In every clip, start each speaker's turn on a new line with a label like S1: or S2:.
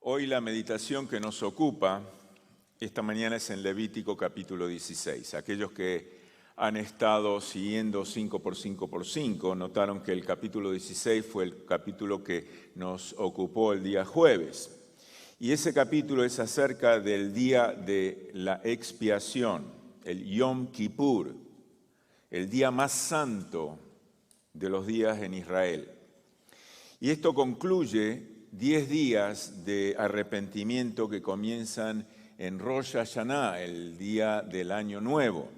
S1: Hoy la meditación que nos ocupa esta mañana es en Levítico capítulo 16. Aquellos que han estado siguiendo 5x5x5 notaron que el capítulo 16 fue el capítulo que nos ocupó el día jueves. Y ese capítulo es acerca del día de la expiación, el Yom Kippur, el día más santo de los días en Israel. Y esto concluye 10 días de arrepentimiento que comienzan en Rosh Hashanah, el día del Año Nuevo,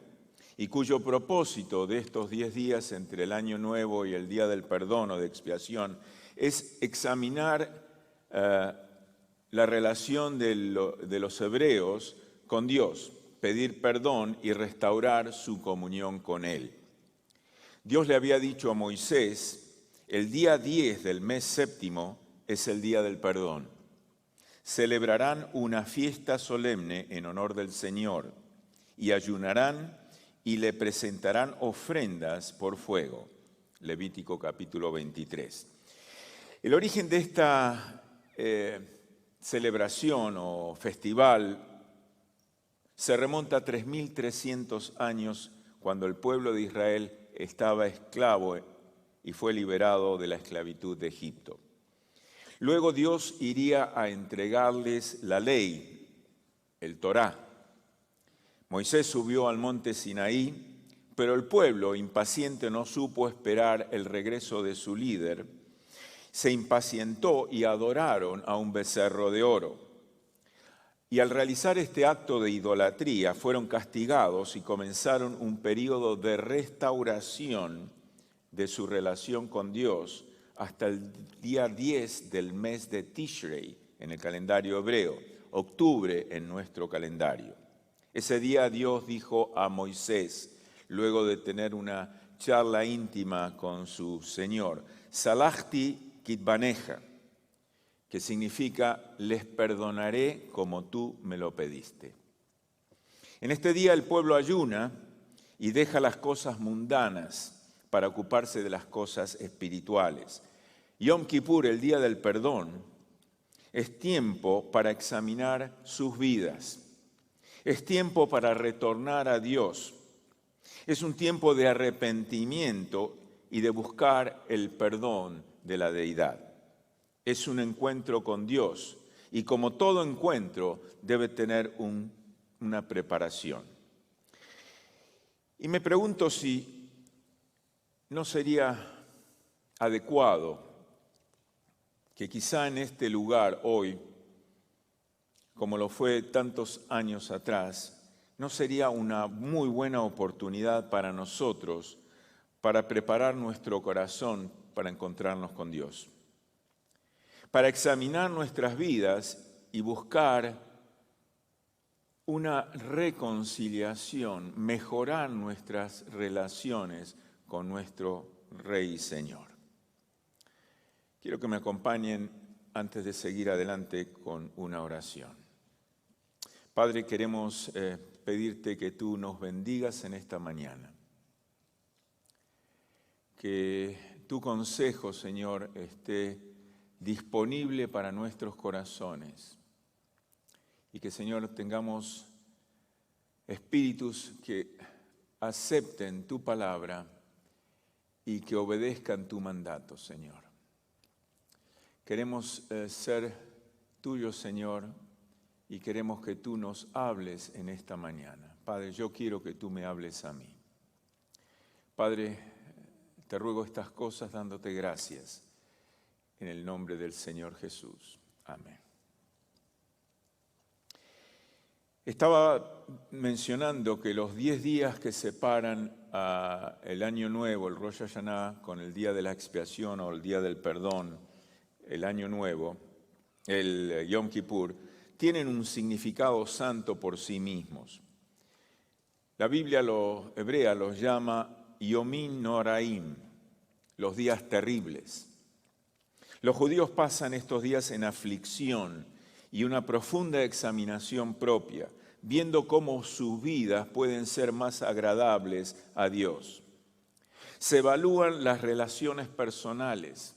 S1: y cuyo propósito de estos 10 días entre el Año Nuevo y el Día del Perdón o de Expiación es examinar la relación de los hebreos con Dios, pedir perdón y restaurar su comunión con Él. Dios le había dicho a Moisés: el día 10 del mes séptimo es el día del perdón. Celebrarán una fiesta solemne en honor del Señor y ayunarán y le presentarán ofrendas por fuego. Levítico capítulo 23. El origen de esta celebración o festival se remonta a 3.300 años, cuando el pueblo de Israel estaba esclavo y fue liberado de la esclavitud de Egipto. Luego Dios iría a entregarles la ley, el Torá. Moisés subió al monte Sinaí, pero el pueblo, impaciente, no supo esperar el regreso de su líder. Se impacientó y adoraron a un becerro de oro. Y al realizar este acto de idolatría fueron castigados y comenzaron un periodo de restauración de su relación con Dios hasta el día 10 del mes de Tishrei en el calendario hebreo, octubre en nuestro calendario. Ese día Dios dijo a Moisés, luego de tener una charla íntima con su Señor: Salachti kitbaneja, que significa les perdonaré como tú me lo pediste. En este día el pueblo ayuna y deja las cosas mundanas para ocuparse de las cosas espirituales. Yom Kippur, el día del perdón, es tiempo para examinar sus vidas. Es tiempo para retornar a Dios. Es un tiempo de arrepentimiento y de buscar el perdón de la deidad. Es un encuentro con Dios y, como todo encuentro, debe tener una preparación. Y me pregunto si no sería adecuado que quizá en este lugar hoy, como lo fue tantos años atrás, no sería una muy buena oportunidad para nosotros para preparar nuestro corazón para encontrarnos con Dios, para examinar nuestras vidas y buscar una reconciliación, mejorar nuestras relaciones con nuestro Rey y Señor. Quiero que me acompañen antes de seguir adelante con una oración. Padre, queremos pedirte que tú nos bendigas en esta mañana. Que tu consejo, Señor, esté disponible para nuestros corazones. Y que, Señor, tengamos espíritus que acepten tu palabra y que obedezcan tu mandato, Señor. Queremos ser tuyos, Señor, y queremos que tú nos hables en esta mañana. Padre, yo quiero que tú me hables a mí. Padre, te ruego estas cosas dándote gracias en el nombre del Señor Jesús. Amén. Estaba mencionando que los 10 días que separan el Año Nuevo, el Rosh Hashanah, con el Día de la Expiación o el Día del Perdón, el Año Nuevo, el Yom Kippur, tienen un significado santo por sí mismos. La Biblia hebrea los llama Yomim Noraim, los días terribles. Los judíos pasan estos días en aflicción y una profunda examinación propia, viendo cómo sus vidas pueden ser más agradables a Dios. Se evalúan las relaciones personales,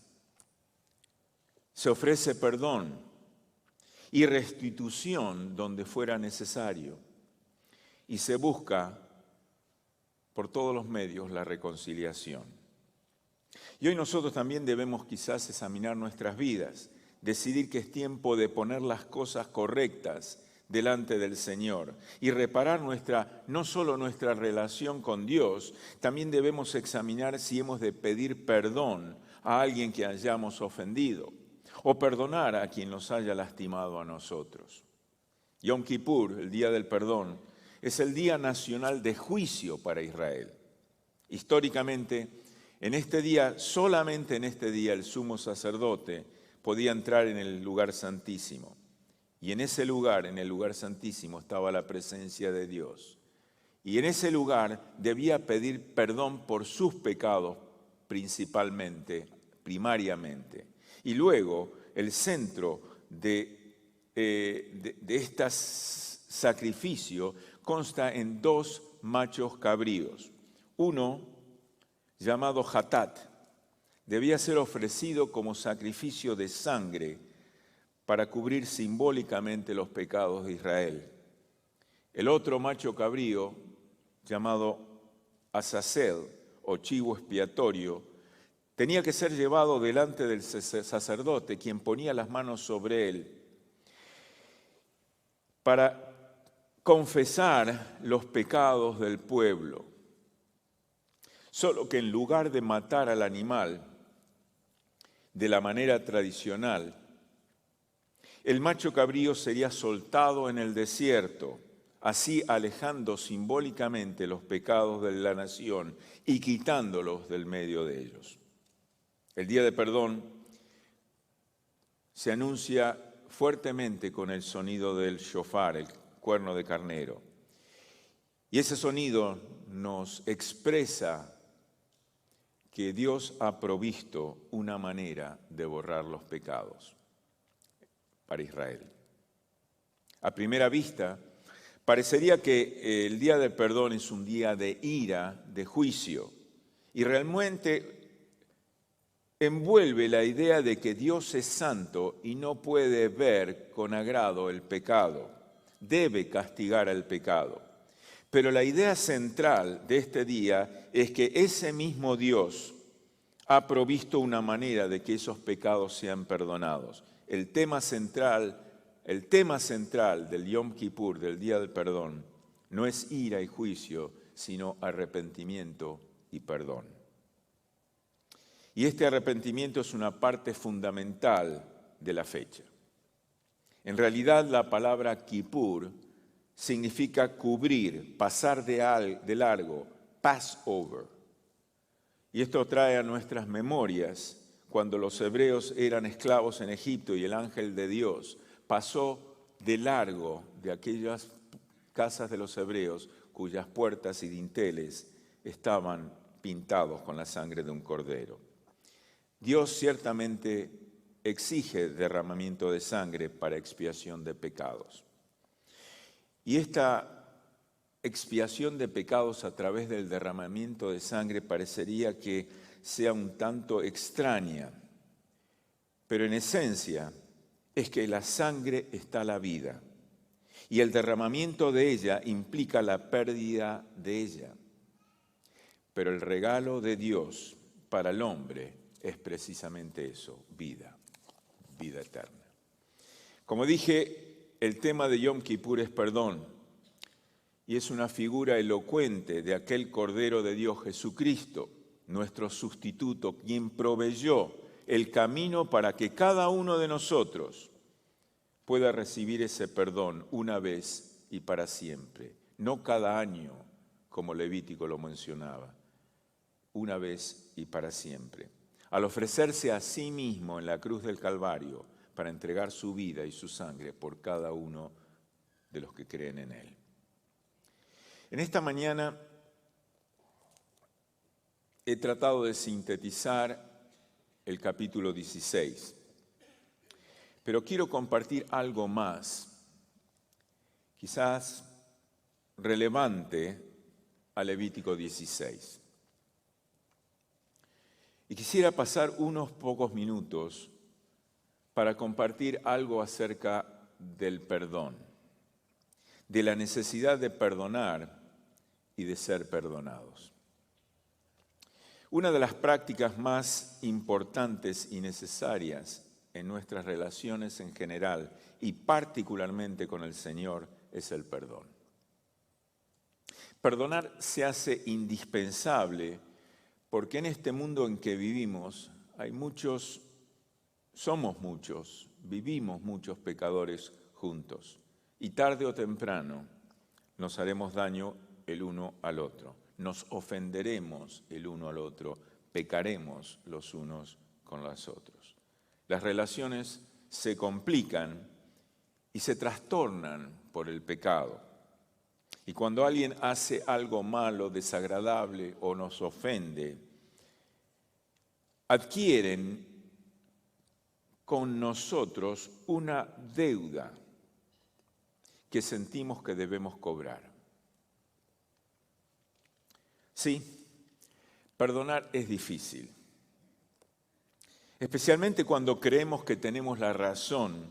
S1: se ofrece perdón y restitución donde fuera necesario. Y se busca por todos los medios la reconciliación. Y hoy nosotros también debemos quizás examinar nuestras vidas, decidir que es tiempo de poner las cosas correctas delante del Señor y reparar no solo nuestra relación con Dios, también debemos examinar si hemos de pedir perdón a alguien que hayamos ofendido o perdonar a quien nos haya lastimado a nosotros. Yom Kippur, el Día del Perdón, es el día nacional de juicio para Israel. Históricamente, solamente en este día, el sumo sacerdote podía entrar en el lugar santísimo. Y en ese lugar, en el lugar santísimo, estaba la presencia de Dios. Y en ese lugar debía pedir perdón por sus pecados primariamente. Y luego, el centro de este sacrificio consta en 2 machos cabríos. Uno, llamado Hatat, debía ser ofrecido como sacrificio de sangre para cubrir simbólicamente los pecados de Israel. El otro macho cabrío, llamado Azazel, o chivo expiatorio, tenía que ser llevado delante del sacerdote, quien ponía las manos sobre él, para confesar los pecados del pueblo. Solo que en lugar de matar al animal de la manera tradicional, el macho cabrío sería soltado en el desierto, así alejando simbólicamente los pecados de la nación y quitándolos del medio de ellos. El Día de Perdón se anuncia fuertemente con el sonido del shofar, el cuerno de carnero. Y ese sonido nos expresa que Dios ha provisto una manera de borrar los pecados para Israel. A primera vista, parecería que el Día del Perdón es un día de ira, de juicio, y realmente envuelve la idea de que Dios es santo y no puede ver con agrado el pecado, debe castigar al pecado. Pero la idea central de este día es que ese mismo Dios ha provisto una manera de que esos pecados sean perdonados. El tema central del Yom Kippur, del Día del Perdón, no es ira y juicio, sino arrepentimiento y perdón. Y este arrepentimiento es una parte fundamental de la fecha. En realidad, la palabra Kippur significa cubrir, pasar de largo, pass over. Y esto trae a nuestras memorias cuando los hebreos eran esclavos en Egipto y el ángel de Dios pasó de largo de aquellas casas de los hebreos cuyas puertas y dinteles estaban pintados con la sangre de un cordero. Dios ciertamente exige derramamiento de sangre para expiación de pecados. Y esta expiación de pecados a través del derramamiento de sangre parecería que sea un tanto extraña, pero en esencia es que la sangre está la vida y el derramamiento de ella implica la pérdida de ella. Pero el regalo de Dios para el hombre es precisamente eso, vida eterna. Como dije, el tema de Yom Kippur es perdón. Y es una figura elocuente de aquel Cordero de Dios Jesucristo, nuestro sustituto, quien proveyó el camino para que cada uno de nosotros pueda recibir ese perdón una vez y para siempre. No cada año, como Levítico lo mencionaba, una vez y para siempre. Al ofrecerse a sí mismo en la cruz del Calvario para entregar su vida y su sangre por cada uno de los que creen en Él. En esta mañana he tratado de sintetizar el capítulo 16, pero quiero compartir algo más, quizás relevante a Levítico 16. Y quisiera pasar unos pocos minutos para compartir algo acerca del perdón, de la necesidad de perdonar y de ser perdonados. Una de las prácticas más importantes y necesarias en nuestras relaciones en general y particularmente con el Señor es el perdón. Perdonar se hace indispensable porque en este mundo en que vivimos hay muchos, somos muchos, vivimos muchos pecadores juntos y tarde o temprano nos haremos daño el uno al otro, nos ofenderemos el uno al otro, pecaremos los unos con los otros. Las relaciones se complican y se trastornan por el pecado. Y cuando alguien hace algo malo, desagradable o nos ofende, adquieren con nosotros una deuda que sentimos que debemos cobrar. Sí, perdonar es difícil, especialmente cuando creemos que tenemos la razón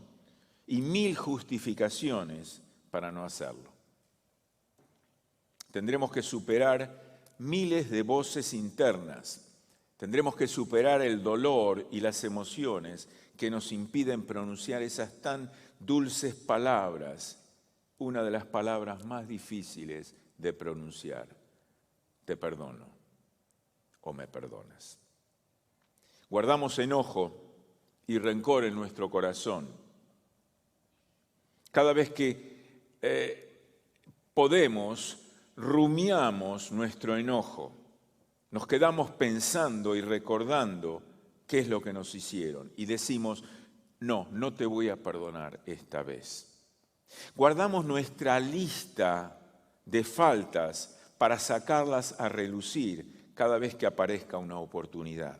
S1: y 1000 justificaciones para no hacerlo. Tendremos que superar miles de voces internas, tendremos que superar el dolor y las emociones que nos impiden pronunciar esas tan dulces palabras, una de las palabras más difíciles de pronunciar. Te perdono o me perdonas. Guardamos enojo y rencor en nuestro corazón. Cada vez que podemos, rumiamos nuestro enojo. Nos quedamos pensando y recordando qué es lo que nos hicieron y decimos, no te voy a perdonar esta vez. Guardamos nuestra lista de faltas para sacarlas a relucir cada vez que aparezca una oportunidad.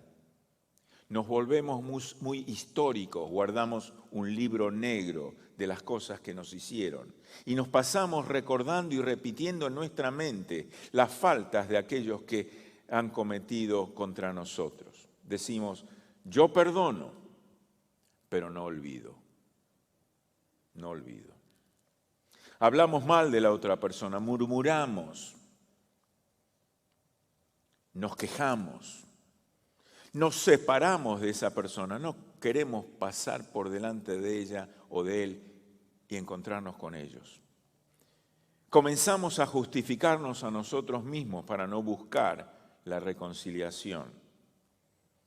S1: Nos volvemos muy históricos, guardamos un libro negro de las cosas que nos hicieron y nos pasamos recordando y repitiendo en nuestra mente las faltas de aquellos que han cometido contra nosotros. Decimos, yo perdono, pero no olvido. No olvido. Hablamos mal de la otra persona, murmuramos, nos quejamos, nos separamos de esa persona, no queremos pasar por delante de ella o de él y encontrarnos con ellos. Comenzamos a justificarnos a nosotros mismos para no buscar la reconciliación.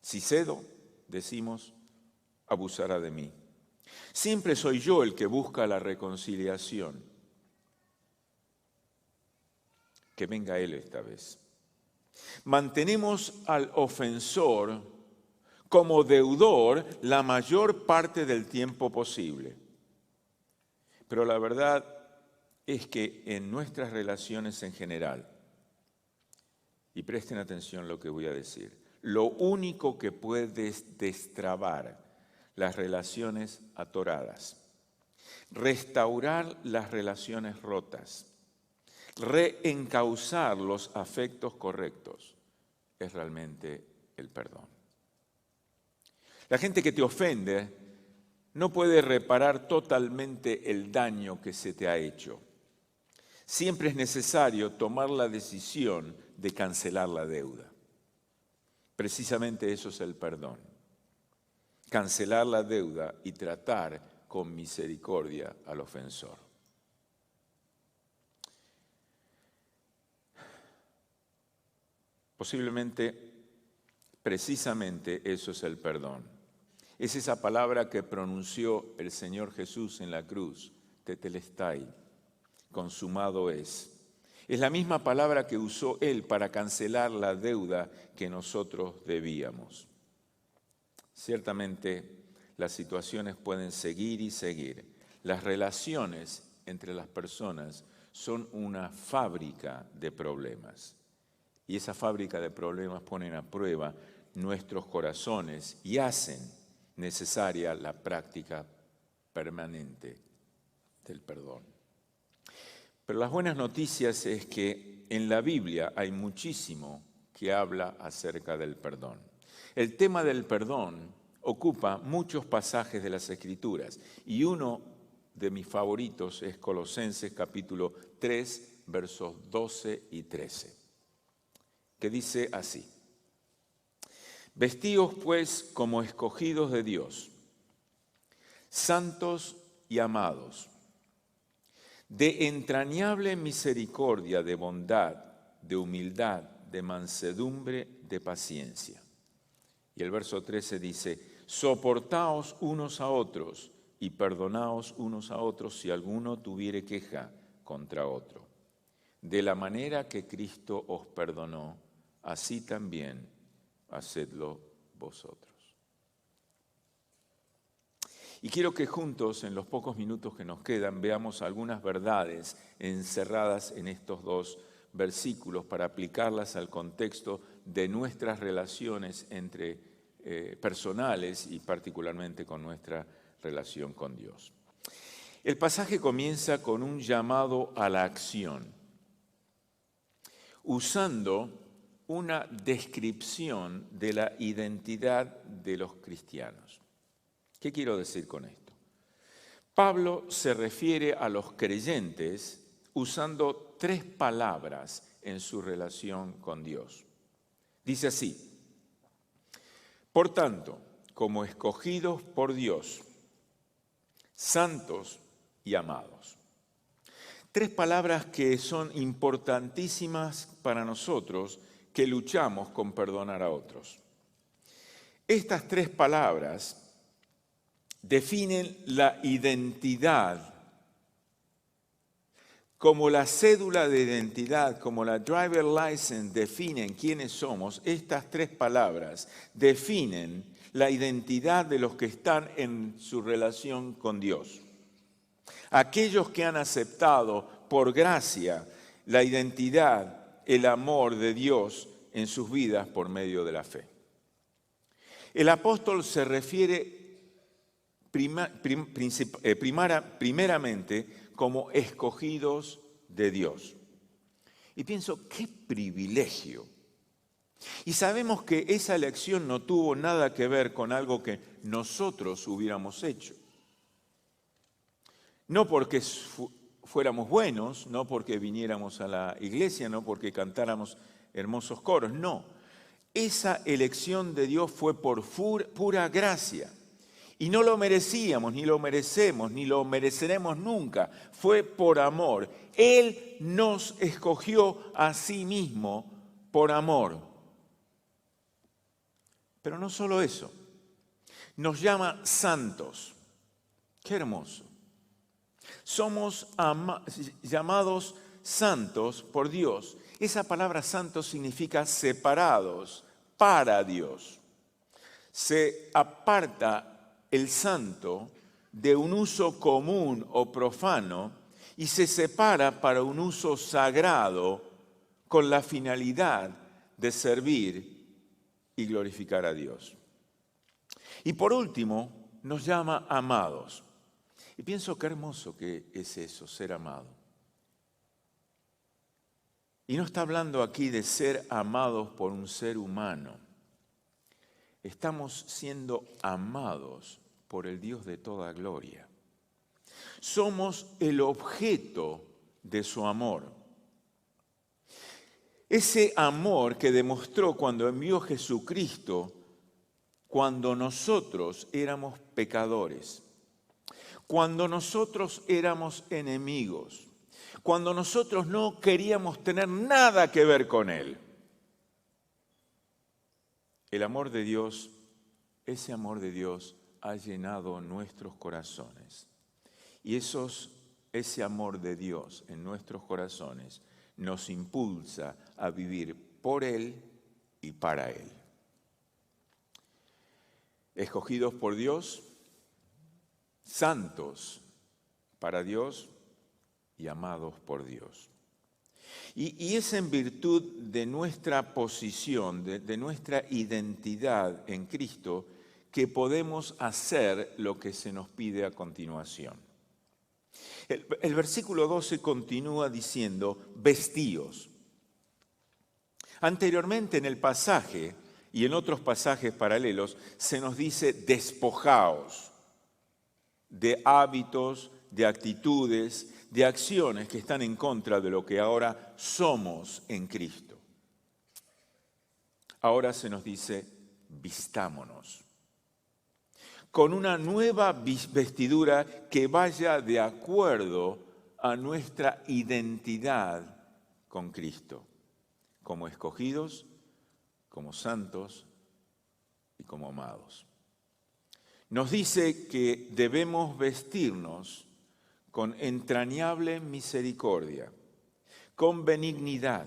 S1: Si cedo, decimos, abusará de mí. Siempre soy yo el que busca la reconciliación. Que venga él esta vez. Mantenemos al ofensor como deudor la mayor parte del tiempo posible. Pero la verdad es que en nuestras relaciones en general, y presten atención a lo que voy a decir, lo único que puede destrabar las relaciones atoradas, restaurar las relaciones rotas, reencauzar los afectos correctos, es realmente el perdón. La gente que te ofende no puede reparar totalmente el daño que se te ha hecho. Siempre es necesario tomar la decisión de cancelar la deuda. Precisamente eso es el perdón. Cancelar la deuda y tratar con misericordia al ofensor. Posiblemente, precisamente eso es el perdón. Es esa palabra que pronunció el Señor Jesús en la cruz, tetelestai, consumado es. Es la misma palabra que usó Él para cancelar la deuda que nosotros debíamos. Ciertamente, las situaciones pueden seguir y seguir. Las relaciones entre las personas son una fábrica de problemas. Y esa fábrica de problemas ponen a prueba nuestros corazones y hacen necesaria la práctica permanente del perdón. Pero las buenas noticias es que en la Biblia hay muchísimo que habla acerca del perdón. El tema del perdón ocupa muchos pasajes de las Escrituras y uno de mis favoritos es Colosenses capítulo 3, versos 12 y 13, que dice así: Vestíos pues como escogidos de Dios, santos y amados, de entrañable misericordia, de bondad, de humildad, de mansedumbre, de paciencia. Y el verso 13 dice: soportaos unos a otros y perdonaos unos a otros si alguno tuviere queja contra otro. De la manera que Cristo os perdonó, así también hacedlo vosotros. Y quiero que juntos, en los pocos minutos que nos quedan, veamos algunas verdades encerradas en estos dos versículos para aplicarlas al contexto de nuestras relaciones entre personales y particularmente con nuestra relación con Dios. El pasaje comienza con un llamado a la acción, usando una descripción de la identidad de los cristianos. ¿Qué quiero decir con esto? Pablo se refiere a los creyentes usando 3 palabras en su relación con Dios. Dice así: por tanto, como escogidos por Dios, santos y amados. 3 palabras que son importantísimas para nosotros que luchamos con perdonar a otros. Estas 3 palabras definen la identidad, como la cédula de identidad, como la driver license definen quiénes somos. Estas 3 palabras definen la identidad de los que están en su relación con Dios. Aquellos que han aceptado por gracia la identidad, el amor de Dios en sus vidas por medio de la fe. El apóstol se refiere primeramente como escogidos de Dios. Y pienso, qué privilegio. Y sabemos que esa elección no tuvo nada que ver con algo que nosotros hubiéramos hecho. No porque fuéramos buenos, no porque viniéramos a la iglesia, no porque cantáramos hermosos coros, no. Esa elección de Dios fue por pura gracia. Y no lo merecíamos, ni lo merecemos, ni lo mereceremos nunca. Fue por amor. Él nos escogió a sí mismo por amor. Pero no solo eso. Nos llama santos. Qué hermoso. Somos llamados santos por Dios. Esa palabra santos significa separados para Dios. Se aparta el santo de un uso común o profano y se separa para un uso sagrado con la finalidad de servir y glorificar a Dios. Y por último, nos llama amados. Y pienso qué hermoso que es eso, ser amado. Y no está hablando aquí de ser amados por un ser humano. Estamos siendo amados por el Dios de toda gloria. Somos el objeto de su amor. Ese amor que demostró cuando envió Jesucristo, cuando nosotros éramos pecadores, cuando nosotros éramos enemigos, cuando nosotros no queríamos tener nada que ver con Él. El amor de Dios, ese amor de Dios ha llenado nuestros corazones. Y ese amor de Dios en nuestros corazones nos impulsa a vivir por Él y para Él. Escogidos por Dios, santos para Dios y amados por Dios. Y es en virtud de nuestra posición, de nuestra identidad en Cristo, que podemos hacer lo que se nos pide a continuación. El versículo 12 continúa diciendo, vestíos. Anteriormente en el pasaje y en otros pasajes paralelos se nos dice despojaos de hábitos, de actitudes, de acciones que están en contra de lo que ahora somos en Cristo. Ahora se nos dice, vistámonos con una nueva vestidura que vaya de acuerdo a nuestra identidad con Cristo, como escogidos, como santos y como amados. Nos dice que debemos vestirnos con entrañable misericordia, con benignidad,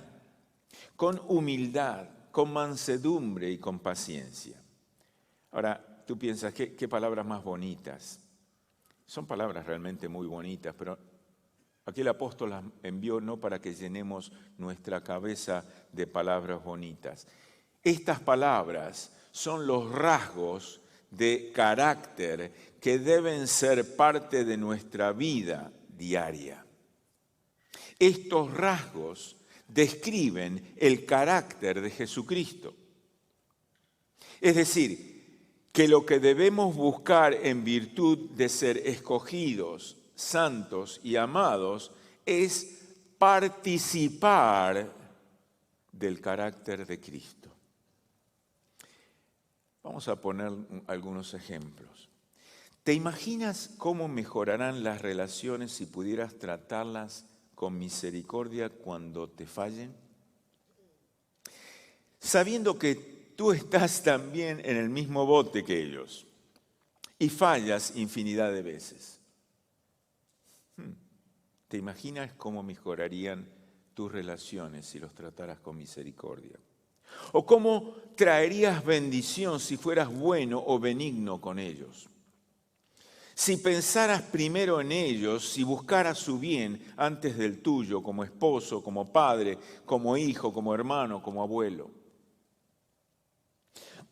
S1: con humildad, con mansedumbre y con paciencia. Ahora, tú piensas, ¿qué palabras más bonitas? Son palabras realmente muy bonitas, pero aquí el apóstol las envió no para que llenemos nuestra cabeza de palabras bonitas. Estas palabras son los rasgos de carácter que deben ser parte de nuestra vida diaria. Estos rasgos describen el carácter de Jesucristo. Es decir, que lo que debemos buscar en virtud de ser escogidos, santos y amados es participar del carácter de Cristo. Vamos a poner algunos ejemplos. ¿Te imaginas cómo mejorarán las relaciones si pudieras tratarlas con misericordia cuando te fallen? Sabiendo que tú estás también en el mismo bote que ellos y fallas infinidad de veces. ¿Te imaginas cómo mejorarían tus relaciones si los trataras con misericordia? ¿O cómo traerías bendición si fueras bueno o benigno con ellos? Si pensaras primero en ellos, si buscaras su bien antes del tuyo, como esposo, como padre, como hijo, como hermano, como abuelo.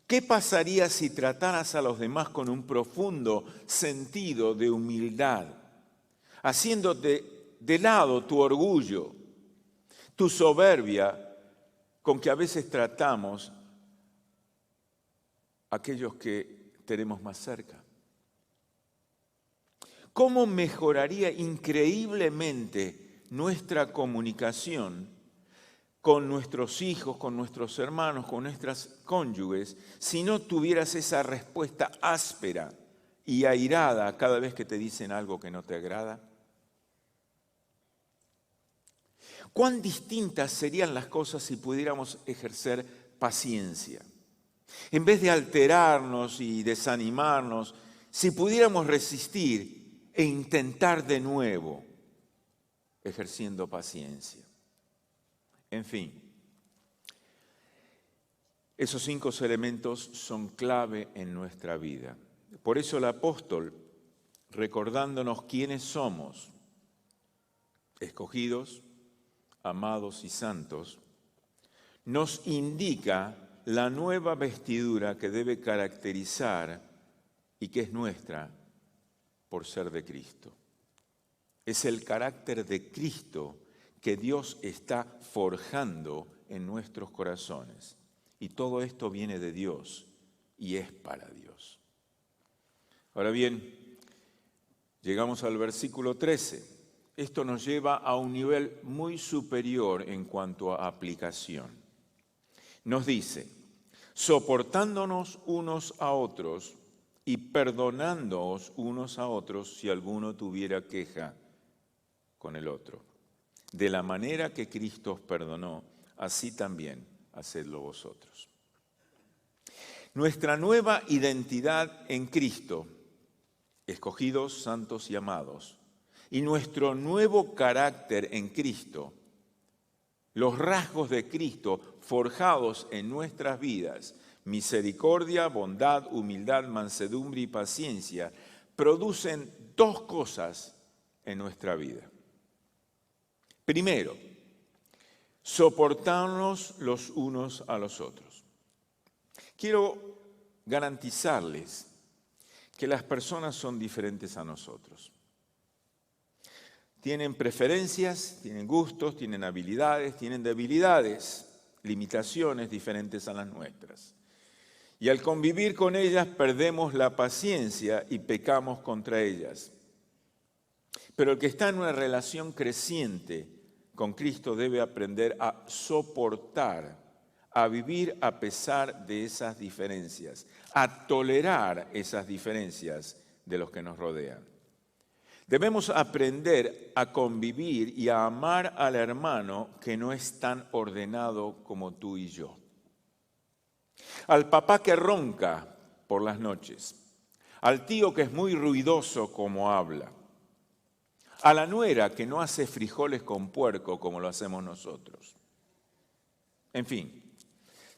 S1: ¿Qué pasaría si trataras a los demás con un profundo sentido de humildad, haciéndote de lado tu orgullo, tu soberbia, con que a veces tratamos a aquellos que tenemos más cerca? ¿Cómo mejoraría increíblemente nuestra comunicación con nuestros hijos, con nuestros hermanos, con nuestras cónyuges, si no tuvieras esa respuesta áspera y airada cada vez que te dicen algo que no te agrada? ¿Cuán distintas serían las cosas si pudiéramos ejercer paciencia? En vez de alterarnos y desanimarnos, si pudiéramos resistir e intentar de nuevo, ejerciendo paciencia. En fin, esos 5 elementos son clave en nuestra vida. Por eso el apóstol, recordándonos quiénes somos, escogidos, amados y santos, nos indica la nueva vestidura que debe caracterizar y que es nuestra por ser de Cristo. Es el carácter de Cristo que Dios está forjando en nuestros corazones. Y todo esto viene de Dios y es para Dios. Ahora bien, llegamos al versículo 13. Esto nos lleva a un nivel muy superior en cuanto a aplicación. Nos dice, soportándonos unos a otros y perdonándoos unos a otros si alguno tuviera queja con el otro. De la manera que Cristo os perdonó, así también hacedlo vosotros. Nuestra nueva identidad en Cristo, escogidos, santos y amados, y nuestro nuevo carácter en Cristo, los rasgos de Cristo forjados en nuestras vidas, misericordia, bondad, humildad, mansedumbre y paciencia, producen 2 cosas en nuestra vida. Primero, soportarnos los unos a los otros. Quiero garantizarles que las personas son diferentes a nosotros. Tienen preferencias, tienen gustos, tienen habilidades, tienen debilidades, limitaciones diferentes a las nuestras. Y al convivir con ellas perdemos la paciencia y pecamos contra ellas. Pero el que está en una relación creciente con Cristo debe aprender a soportar, a vivir a pesar de esas diferencias, a tolerar esas diferencias de los que nos rodean. Debemos aprender a convivir y a amar al hermano que no es tan ordenado como tú y yo. Al papá que ronca por las noches, al tío que es muy ruidoso como habla, a la nuera que no hace frijoles con puerco como lo hacemos nosotros. En fin,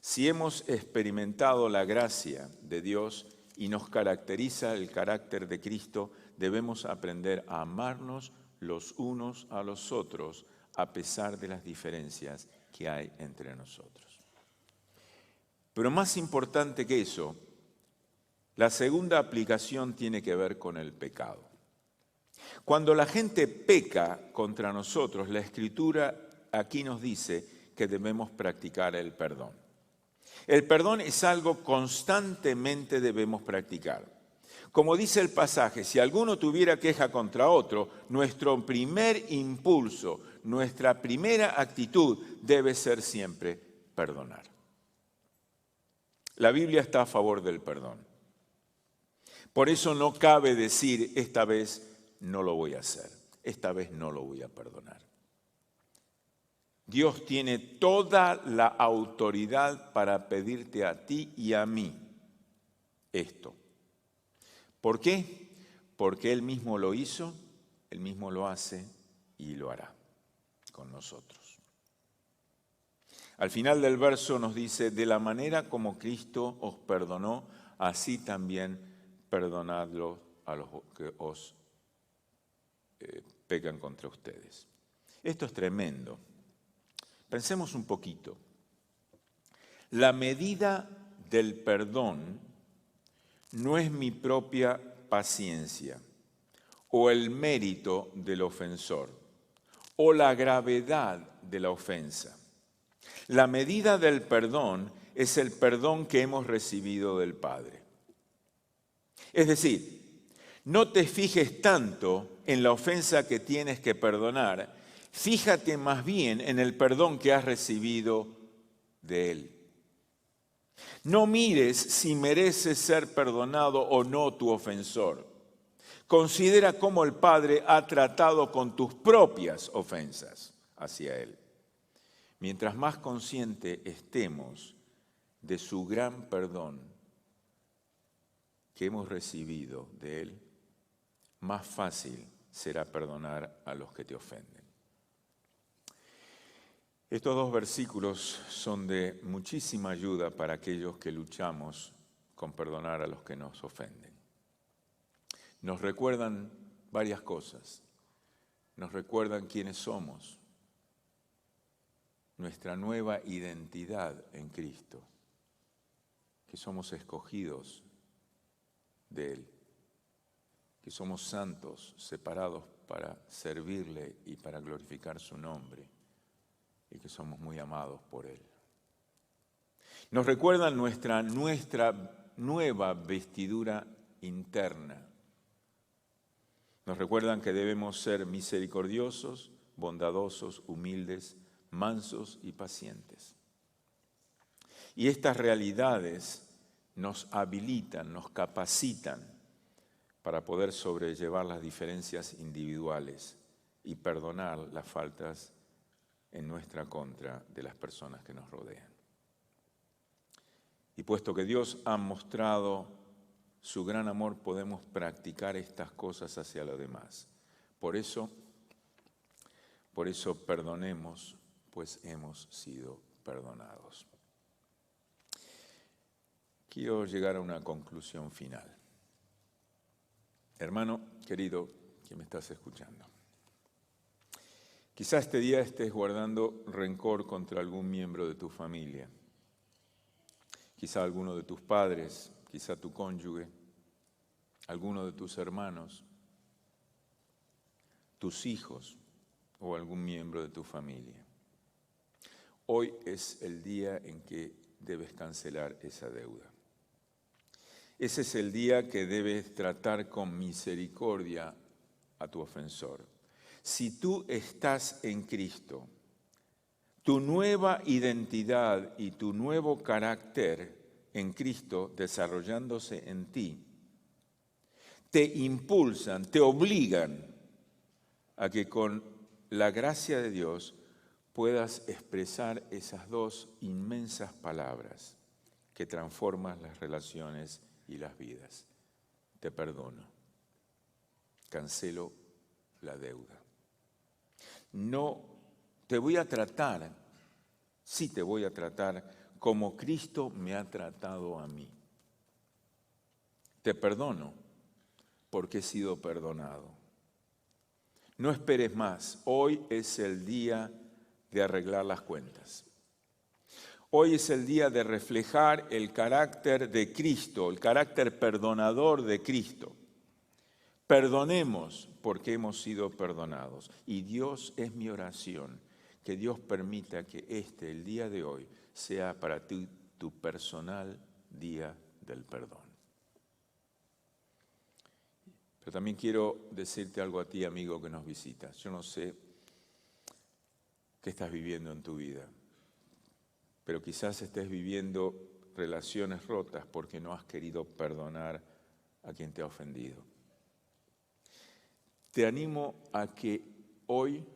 S1: si hemos experimentado la gracia de Dios y nos caracteriza el carácter de Cristo, debemos aprender a amarnos los unos a los otros a pesar de las diferencias que hay entre nosotros. Pero más importante que eso, la segunda aplicación tiene que ver con el pecado. Cuando la gente peca contra nosotros, la Escritura aquí nos dice que debemos practicar el perdón. El perdón es algo constantemente debemos practicar. Como dice el pasaje, si alguno tuviera queja contra otro, nuestro primer impulso, nuestra primera actitud debe ser siempre perdonar. La Biblia está a favor del perdón. Por eso no cabe decir, esta vez no lo voy a hacer, esta vez no lo voy a perdonar. Dios tiene toda la autoridad para pedirte a ti y a mí esto. ¿Por qué? Porque Él mismo lo hizo, Él mismo lo hace y lo hará con nosotros. Al final del verso nos dice, de la manera como Cristo os perdonó, así también perdonadlo a los que os pecan contra ustedes. Esto es tremendo. Pensemos un poquito. La medida del perdón no es mi propia paciencia o el mérito del ofensor o la gravedad de la ofensa. La medida del perdón es el perdón que hemos recibido del Padre. Es decir, no te fijes tanto en la ofensa que tienes que perdonar, fíjate más bien en el perdón que has recibido de Él. No mires si mereces ser perdonado o no tu ofensor. Considera cómo el Padre ha tratado con tus propias ofensas hacia Él. Mientras más consciente estemos de su gran perdón que hemos recibido de Él, más fácil será perdonar a los que te ofenden. Estos dos versículos son de muchísima ayuda para aquellos que luchamos con perdonar a los que nos ofenden. Nos recuerdan varias cosas. Nos recuerdan quiénes somos, nuestra nueva identidad en Cristo, que somos escogidos de Él, que somos santos, separados para servirle y para glorificar su nombre, y que somos muy amados por Él. Nos recuerdan nuestra nueva vestidura interna. Nos recuerdan que debemos ser misericordiosos, bondadosos, humildes, mansos y pacientes. Y estas realidades nos habilitan, nos capacitan para poder sobrellevar las diferencias individuales y perdonar las faltas en nuestra contra de las personas que nos rodean. Y puesto que Dios ha mostrado su gran amor, podemos practicar estas cosas hacia los demás. Por eso perdonemos, pues hemos sido perdonados. Quiero llegar a una conclusión final. Hermano querido, que me estás escuchando. Quizás este día estés guardando rencor contra algún miembro de tu familia. Quizá alguno de tus padres, quizá tu cónyuge, alguno de tus hermanos, tus hijos o algún miembro de tu familia. Hoy es el día en que debes cancelar esa deuda. Ese es el día que debes tratar con misericordia a tu ofensor. Si tú estás en Cristo, tu nueva identidad y tu nuevo carácter en Cristo desarrollándose en ti, te impulsan, te obligan a que con la gracia de Dios puedas expresar esas dos inmensas palabras que transforman las relaciones y las vidas. Te perdono, cancelo la deuda. No te voy a tratar, sí te voy a tratar como Cristo me ha tratado a mí. Te perdono porque he sido perdonado. No esperes más, hoy es el día de arreglar las cuentas. Hoy es el día de reflejar el carácter de Cristo, el carácter perdonador de Cristo. Perdonemos porque hemos sido perdonados. Y Dios, es mi oración, que Dios permita que el día de hoy, sea para ti tu personal día del perdón. Pero también quiero decirte algo a ti, amigo, que nos visitas. Yo no sé qué estás viviendo en tu vida, pero quizás estés viviendo relaciones rotas porque no has querido perdonar a quien te ha ofendido. Te animo a que hoy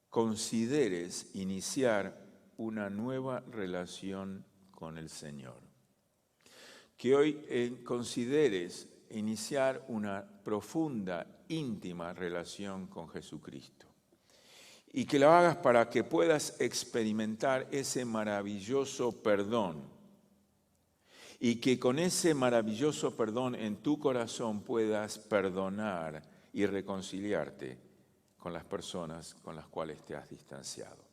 S1: consideres iniciar una nueva relación con el Señor. Que hoy consideres iniciar una profunda, íntima relación con Jesucristo. Y que lo hagas para que puedas experimentar ese maravilloso perdón. Y que con ese maravilloso perdón en tu corazón puedas perdonar y reconciliarte con las personas con las cuales te has distanciado.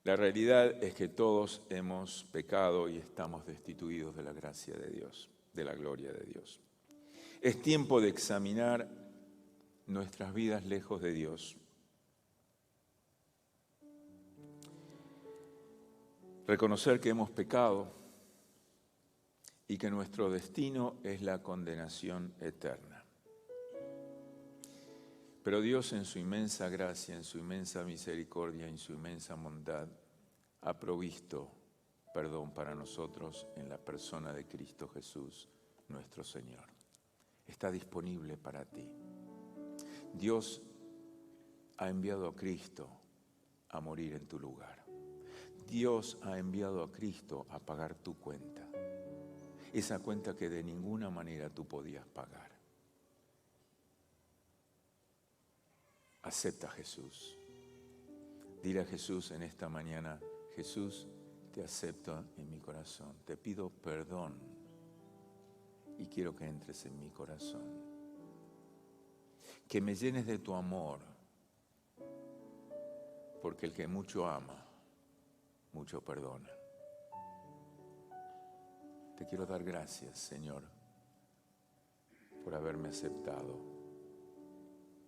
S1: La realidad es que todos hemos pecado y estamos destituidos de la gracia de Dios, de la gloria de Dios. Es tiempo de examinar nuestras vidas lejos de Dios. Reconocer que hemos pecado y que nuestro destino es la condenación eterna. Pero Dios, en su inmensa gracia, en su inmensa misericordia, en su inmensa bondad, ha provisto perdón para nosotros en la persona de Cristo Jesús, nuestro Señor. Está disponible para ti. Dios ha enviado a Cristo a morir en tu lugar. Dios ha enviado a Cristo a pagar tu cuenta. Esa cuenta que de ninguna manera tú podías pagar. Acepta a Jesús. Dile a Jesús en esta mañana: Jesús, te acepto en mi corazón. Te pido perdón y quiero que entres en mi corazón. Que me llenes de tu amor, porque el que mucho ama, mucho perdona. Te quiero dar gracias, Señor, por haberme aceptado,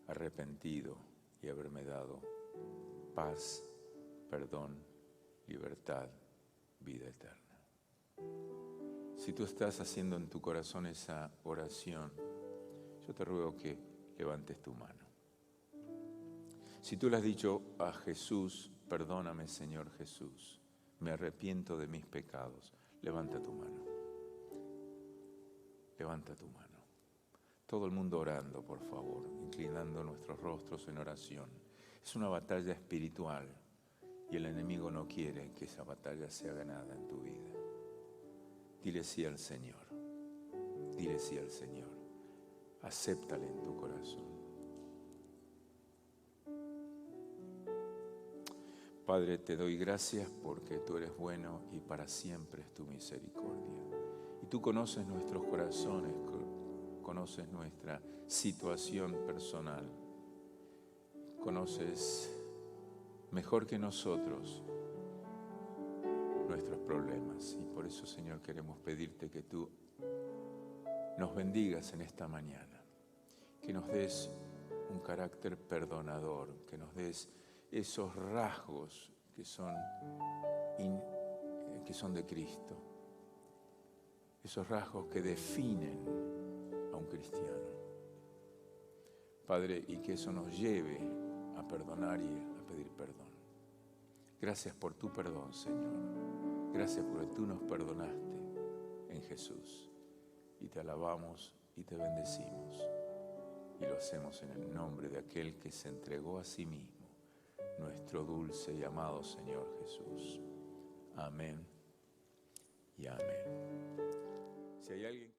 S1: arrepentido y haberme dado paz, perdón, libertad, vida eterna. Si tú estás haciendo en tu corazón esa oración, yo te ruego que levantes tu mano. Si tú le has dicho a Jesús: perdóname, Señor Jesús, me arrepiento de mis pecados, levanta tu mano. Levanta tu mano. Todo el mundo orando, por favor, inclinando nuestros rostros en oración. Es una batalla espiritual y el enemigo no quiere que esa batalla sea ganada en tu vida. Dile sí al Señor. Dile sí al Señor. Acéptale en tu corazón. Padre, te doy gracias porque tú eres bueno y para siempre es tu misericordia. Y tú conoces nuestros corazones, conoces nuestra situación personal, conoces mejor que nosotros nuestros problemas. Y por eso, Señor, queremos pedirte que tú nos bendigas en esta mañana, que nos des un carácter perdonador, que nos des esos rasgos que son de Cristo, esos rasgos que definen a un cristiano. Padre, y que eso nos lleve a perdonar y a pedir perdón. Gracias por tu perdón, Señor. Gracias porque tú nos perdonaste en Jesús. Y te alabamos y te bendecimos. Y lo hacemos en el nombre de aquel que se entregó a sí mismo, nuestro dulce y amado Señor Jesús. Amén y amén. Si hay alguien